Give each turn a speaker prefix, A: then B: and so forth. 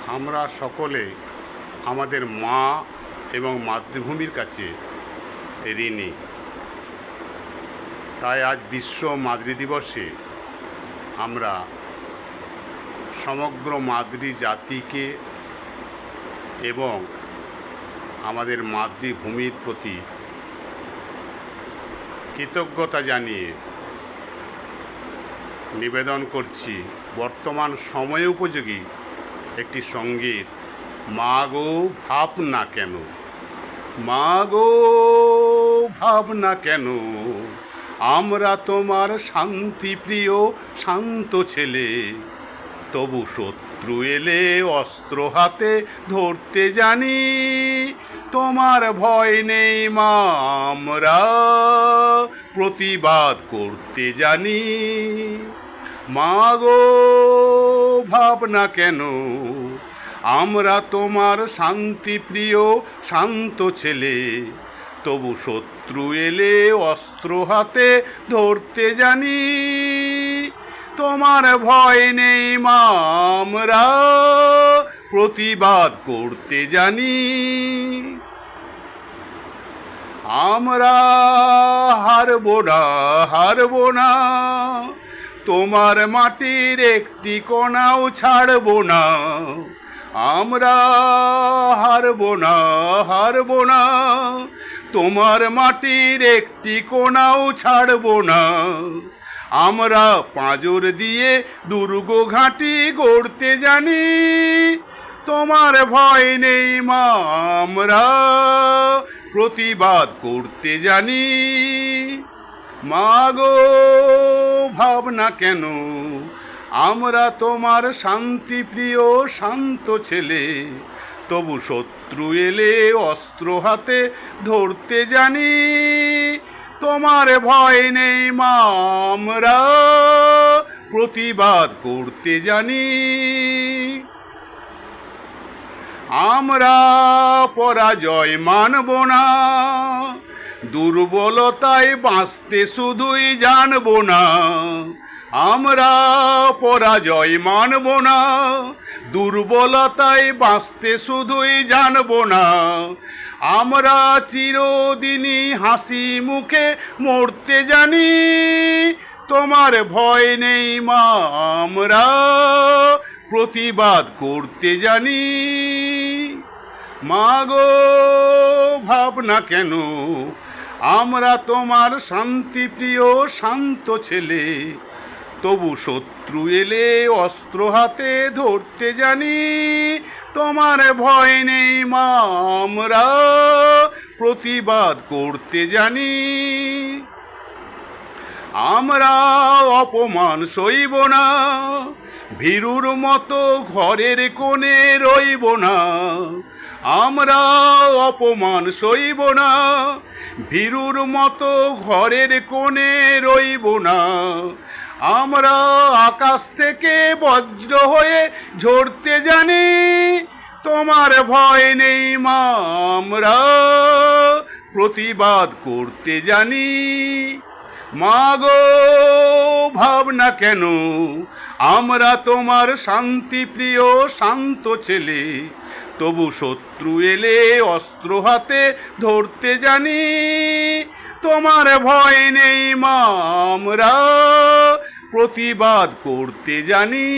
A: আমরা সকলে আমাদের মা এবং মাতৃভূমির কাছে ঋণী। তাই আজ বিশ্ব মাতৃ দিবসে আমরা সমগ্র মাতৃ জাতিকে এবং আমাদের মাতৃভূমির প্রতি কৃতজ্ঞতা জানিয়ে নিবেদন করছি বর্তমান সময় উপযোগী একটি সঙ্গীত, মা গো ভাবনা কেন, মা গো ভাবনা কেন, আমরা তোমার শান্তিপ্রিয় শান্ত ছেলে, তবু শত্রু এলে অস্ত্র হাতে ধরতে জানি, তোমার ভয় নেই মা, আমরা প্রতিবাদ করতে জানি। মা গো ভাবনা কেন, আমরা তোমার শান্তিপ্রিয় শান্ত ছেলে, তবু শত্রু এলে অস্ত্র হাতে ধরতে জানি, তোমার ভয় নেই মা, আমরা প্রতিবাদ করতে জানি। আমরা হারব না, হারব না, তোমার মাটির একটি কণাও ছাড়ব না। আমরা হারব না, হারব না, তোমার মাটির একটি কণাও ছাড়ব না। আমরা পাঁজর দিয়ে দুর্গ ঘাঁটি গড়তে জানি, তোমার ভয় নেই মা, আমরা প্রতিবাদ করতে জানি। মা গো ভাবনা কেন, আমরা তোমার শান্তিপ্রিয় শান্ত ছেলে, তবু শত্রু এলে অস্ত্র হাতে ধরতে জানি, তোমার ভয় নেই মা, আমরা প্রতিবাদ করতে জানি। আমরা পরাজয় মানব না, দুর্বলতায় বাঁচতে শুধুই জানব না। আমরা পরাজয় মানব না, দুর্বলতায় বাঁচতে শুধুই জানব না। আমরা চিরদিনই হাসি মুখে মরতে জানি, তোমার ভয় নেই মা, আমরা প্রতিবাদ করতে জানি। মা গো ভাবনা কেন, আমরা তোমার শান্তিপ্রিয় শান্ত ছেলে, তবু শত্রু এলে অস্ত্র হাতে ধরতে জানি, তোমার ভয় নেই মা, আমরা প্রতিবাদ করতে জানি। আমরা অপমান সইব না, ভীরুর মতো ঘরের কোণে রইব না। আমরা অপমান সইব না, ভীরুর মতো ঘরের কোণে রইব না। আমরা আকাশ থেকে বজ্র হয়ে ঝরতে জানি, তোমার ভয় নেই মা, আমরা প্রতিবাদ করতে জানি। মা গো ভাবনা কেন, আমরা তোমার শান্তিপ্রিয় শান্ত ছেলে, তবু শত্রু এলে অস্ত্র হাতে ধরতে জানি, তোমার ভয় নেই মা, আমরা প্রতিবাদ করতে জানি।